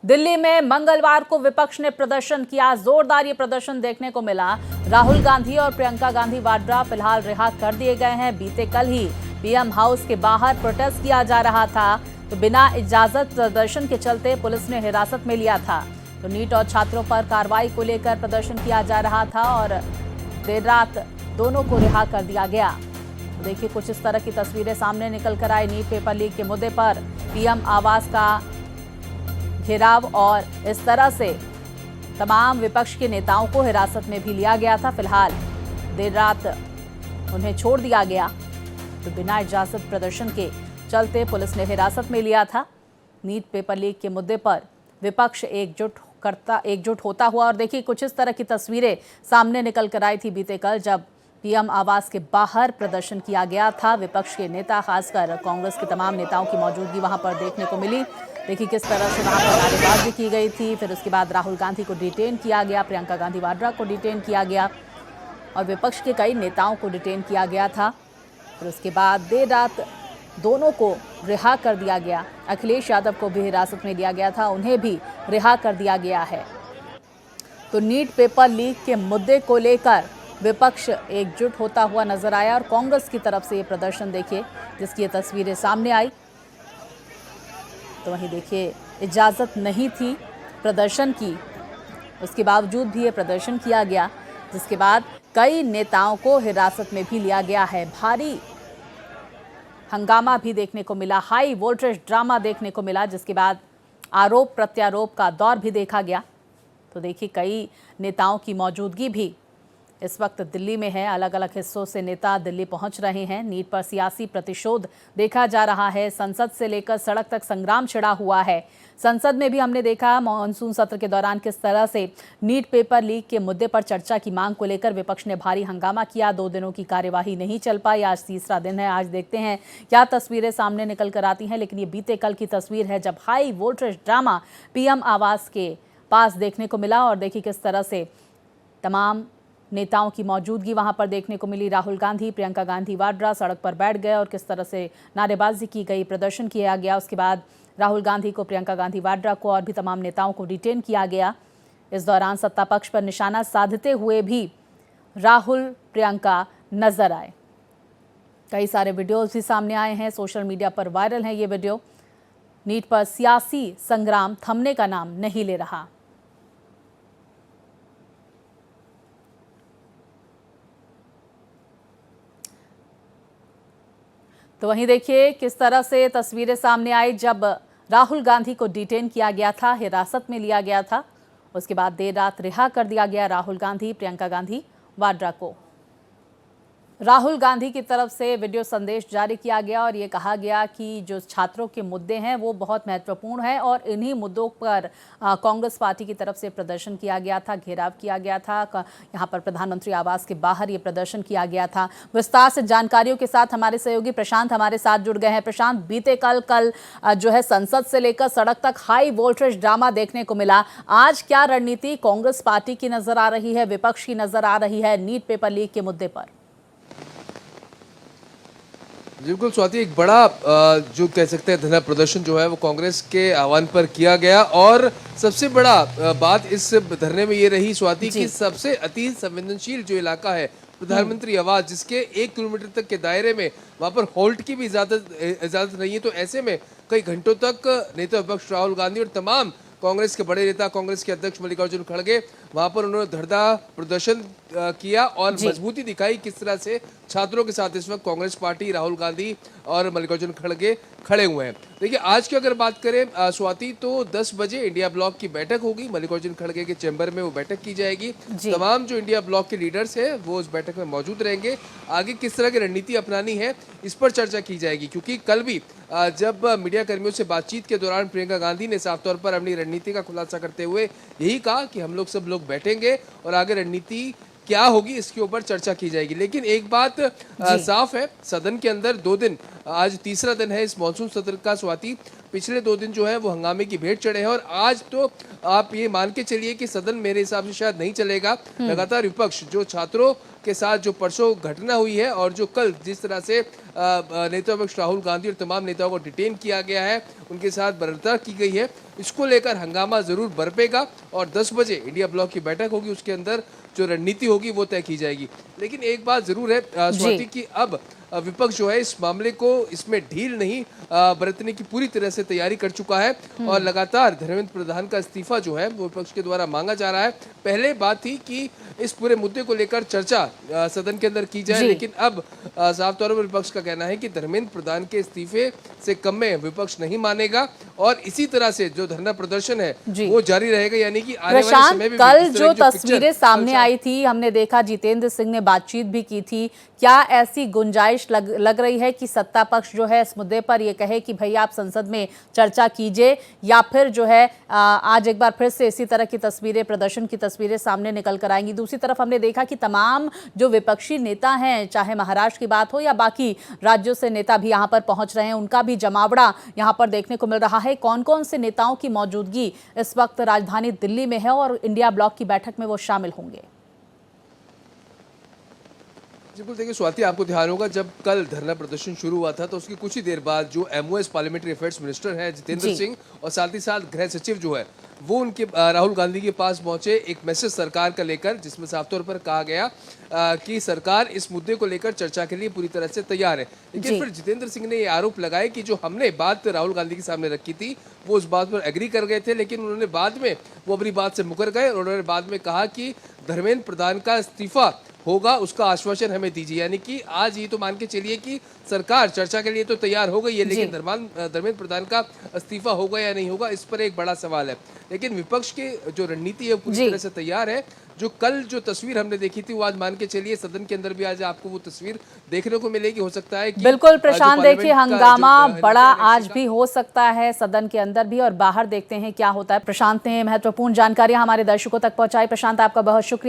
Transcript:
दिल्ली में मंगलवार को विपक्ष ने प्रदर्शन किया। जोरदार ये प्रदर्शन देखने को मिला। राहुल गांधी और प्रियंका गांधी वाड्रा फिलहाल रिहा कर दिए गए हैं। बीते कल ही पीएम हाउस के बाहर प्रोटेस्ट किया जा रहा था, तो बिना इजाजत प्रदर्शन के चलते पुलिस ने हिरासत में लिया था। तो नीट और छात्रों पर कार्रवाई को लेकर प्रदर्शन किया जा रहा था और देर रात दोनों को रिहा कर दिया गया। तो देखिए, कुछ इस तरह की तस्वीरें सामने निकल कर आई। नीट पेपर लीक के मुद्दे पर पीएम आवास का घेराव और इस तरह से तमाम विपक्ष के नेताओं को हिरासत में भी लिया गया था। फिलहाल देर रात उन्हें छोड़ दिया गया, तो बिना इजाजत प्रदर्शन के चलते पुलिस ने हिरासत में लिया था। नीट पेपर लीक के मुद्दे पर विपक्ष एकजुट होता हुआ, और देखिए कुछ इस तरह की तस्वीरें सामने निकल कर आई थी बीते कल, जब पीएम आवास के बाहर प्रदर्शन किया गया था। विपक्ष के नेता, खासकर कांग्रेस के तमाम नेताओं की मौजूदगी वहां पर देखने को मिली। देखिए किस तरह से वहां पर नारेबाजी की गई थी। फिर उसके बाद राहुल गांधी को डिटेन किया गया, प्रियंका गांधी वाड्रा को डिटेन किया गया और विपक्ष के कई नेताओं को डिटेन किया गया था। फिर उसके बाद देर रात दोनों को रिहा कर दिया गया। अखिलेश यादव को भी हिरासत में लिया गया था, उन्हें भी रिहा कर दिया गया है। तो नीट पेपर लीक के मुद्दे को लेकर विपक्ष एकजुट होता हुआ नजर आया और कांग्रेस की तरफ से ये प्रदर्शन देखिए, जिसकी ये तस्वीरें सामने आई। तो वहीं देखिए, इजाज़त नहीं थी प्रदर्शन की, उसके बावजूद भी ये प्रदर्शन किया गया, जिसके बाद कई नेताओं को हिरासत में भी लिया गया है। भारी हंगामा भी देखने को मिला, हाई वोल्टेज ड्रामा देखने को मिला, जिसके बाद आरोप प्रत्यारोप का दौर भी देखा गया। तो देखिए, कई नेताओं की मौजूदगी भी इस वक्त दिल्ली में है। अलग अलग हिस्सों से नेता दिल्ली पहुंच रहे हैं। नीट पर सियासी प्रतिशोध देखा जा रहा है। संसद से लेकर सड़क तक संग्राम छिड़ा हुआ है। संसद में भी हमने देखा मॉनसून सत्र के दौरान किस तरह से नीट पेपर लीक के मुद्दे पर चर्चा की मांग को लेकर विपक्ष ने भारी हंगामा किया। 2 दिनों की कार्यवाही नहीं चल पाई। आज तीसरा दिन है। आज देखते हैं क्या तस्वीरें सामने निकल कर आती हैं। लेकिन ये बीते कल की तस्वीर है, जब हाई वोल्टेज ड्रामा पीएम आवास के पास देखने को मिला और देखिए किस तरह से तमाम नेताओं की मौजूदगी वहां पर देखने को मिली। राहुल गांधी, प्रियंका गांधी वाड्रा सड़क पर बैठ गए और किस तरह से नारेबाजी की गई, प्रदर्शन किया गया। उसके बाद राहुल गांधी को, प्रियंका गांधी वाड्रा को और भी तमाम नेताओं को डिटेन किया गया। इस दौरान सत्ता पक्ष पर निशाना साधते हुए भी राहुल, प्रियंका नजर आए। कई सारे वीडियोज भी सामने आए हैं, सोशल मीडिया पर वायरल है ये वीडियो। नीट पर सियासी संग्राम थमने का नाम नहीं ले रहा। तो वहीं देखिए किस तरह से तस्वीरें सामने आई, जब राहुल गांधी को डिटेन किया गया था, हिरासत में लिया गया था। उसके बाद देर रात रिहा कर दिया गया राहुल गांधी, प्रियंका गांधी वाड्रा को। राहुल गांधी की तरफ से वीडियो संदेश जारी किया गया और ये कहा गया कि जो छात्रों के मुद्दे हैं वो बहुत महत्वपूर्ण है और इन्हीं मुद्दों पर कांग्रेस पार्टी की तरफ से प्रदर्शन किया गया था, घेराव किया गया था। यहाँ पर प्रधानमंत्री आवास के बाहर ये प्रदर्शन किया गया था। विस्तार से जानकारियों के साथ हमारे सहयोगी प्रशांत हमारे साथ जुड़ गए हैं। प्रशांत, बीते कल जो है संसद से लेकर सड़क तक हाई वोल्टेज ड्रामा देखने को मिला। आज क्या रणनीति कांग्रेस पार्टी की नजर आ रही है, विपक्ष की नजर आ रही है नीट पेपर लीक के मुद्दे पर? बिल्कुल स्वाति, एक बड़ा जो कह सकते हैं धरना प्रदर्शन जो है वो कांग्रेस के आह्वान पर किया गया और सबसे बड़ा बात इस धरने में ये रही स्वाति कि सबसे अति संवेदनशील जो इलाका है प्रधानमंत्री आवास, जिसके 1 किलोमीटर तक के दायरे में वहां पर होल्ट की भी इजाजत नहीं है। तो ऐसे में कई घंटों तक नेता विपक्ष राहुल गांधी और तमाम कांग्रेस के बड़े नेता, कांग्रेस के अध्यक्ष मल्लिकार्जुन खड़गे, वहां पर उन्होंने धरना प्रदर्शन किया और मजबूती दिखाई किस तरह से छात्रों के साथ इस वक्त कांग्रेस पार्टी, राहुल गांधी और मल्लिकार्जुन खड़गे खड़े हुए हैं। देखिए, आज की अगर बात करें स्वाति, तो 10 बजे इंडिया ब्लॉक की बैठक होगी। मल्लिकार्जुन खड़गे के चैम्बर में वो बैठक की जाएगी। तमाम जो इंडिया ब्लॉक के लीडर्स हैं वो उस बैठक में मौजूद रहेंगे। आगे किस तरह की रणनीति अपनानी है इस पर चर्चा की जाएगी, क्योंकि कल भी जब मीडिया कर्मियों से बातचीत के दौरान प्रियंका गांधी ने साफ तौर पर अपनी रणनीति का खुलासा करते हुए यही कहा कि हम लोग सब लोग बैठेंगे और आगे रणनीति क्या होगी इसके ऊपर चर्चा की जाएगी। लेकिन एक बात साफ है, सदन के अंदर 2 दिन, आज तीसरा दिन है इस मॉनसून सत्र का स्वाति, पिछले 2 दिन जो है वो हंगामे की भेंट चढ़े हैं और आज तो आप ये मान के चलिए कि सदन मेरे हिसाब से शायद नहीं चलेगा। लगातार विपक्ष जो छात्रों के साथ जो परसों घटना हुई है और जो कल जिस तरह से नेता विपक्ष राहुल गांधी और तमाम नेताओं को डिटेन किया गया है, उनके साथ बर्बरता की गई है, इसको लेकर हंगामा जरूर बरपेगा और 10 बजे इंडिया ब्लॉक की बैठक होगी, उसके अंदर जो रणनीति होगी वो तय की जाएगी। लेकिन एक बात जरूर है स्वाति की अब विपक्ष जो है इस मामले को इसमें ढील नहीं बरतने की पूरी तरह से तैयारी कर चुका है और लगातार धर्मेंद्र प्रधान का इस्तीफा जो है वो विपक्ष के द्वारा मांगा जा रहा है। पहले बात थी कि इस पूरे मुद्दे को लेकर चर्चा सदन के अंदर की जाए, लेकिन अब साफ तौर पर विपक्ष का कहना है कि धर्मेंद्र प्रधान के इस्तीफे से कम में विपक्ष नहीं मानेगा और इसी तरह से जो धरना प्रदर्शन है वो जारी रहेगा। यानी कि आने वाले समय में कल जो तस्वीरें सामने आई थी, हमने देखा जितेंद्र सिंह ने बातचीत भी की थी, क्या ऐसी गुंजाइश लग रही है कि सत्ता पक्ष जो है इस मुद्दे पर ये कहे कि भैया आप संसद में चर्चा कीजिए, या फिर जो है आज एक बार फिर से इसी तरह की तस्वीरें, प्रदर्शन की तस्वीरें सामने निकल कर आएंगी? दूसरी तरफ हमने देखा कि तमाम जो विपक्षी नेता हैं, चाहे महाराष्ट्र की बात हो या बाकी राज्यों से नेता भी यहाँ पर पहुंच रहे हैं, उनका भी जमावड़ा यहाँ पर देखने को मिल रहा है। कौन कौन से नेताओं की मौजूदगी इस वक्त राजधानी दिल्ली में है और इंडिया ब्लॉक की बैठक में वो शामिल होंगे? बिल्कुल, देखिए स्वाति, आपको ध्यान होगा जब कल धरना प्रदर्शन शुरू हुआ था तो उसकी कुछ ही देर बाद जो MOS पार्लियामेंट्री अफेयर्स मिनिस्टर है जितेंद्र सिंह और साथ ही साथ गृह सचिव जो है वो उनके राहुल गांधी के पास पहुंचे एक मैसेज सरकार का लेकर, जिसमें साफ तौर पर कहा गया कि सरकार इस मुद्दे को लेकर चर्चा के लिए पूरी तरह से तैयार है। लेकिन फिर जितेंद्र सिंह ने ये आरोप लगाया कि जो हमने बात राहुल गांधी के सामने रखी थी वो उस बात पर एग्री कर गए थे, लेकिन उन्होंने बाद में वो अपनी बात से मुकर गए और उन्होंने बाद में कहा कि धर्मेंद्र प्रधान का इस्तीफा होगा, उसका आश्वासन हमें दीजिए। यानी कि आज ये तो मान के चलिए कि सरकार चर्चा के लिए तो तैयार हो गई है, लेकिन धर्मेंद्र प्रधान का इस्तीफा होगा या नहीं होगा, इस पर एक बड़ा सवाल है। लेकिन विपक्ष की जो रणनीति है पूरी तरह से तैयार है। जो कल जो तस्वीर हमने देखी थी वो आज मान के चलिए सदन के अंदर भी आज आपको वो तस्वीर देखने को मिलेगी। हो सकता है कि बिल्कुल प्रशांत, देखिए हंगामा बड़ा आज भी हो सकता है सदन के अंदर भी और बाहर। देखते हैं क्या होता है। प्रशांत ने महत्वपूर्ण जानकारियां हमारे दर्शकों तक पहुंचाई। प्रशांत, आपका बहुत शुक्रिया।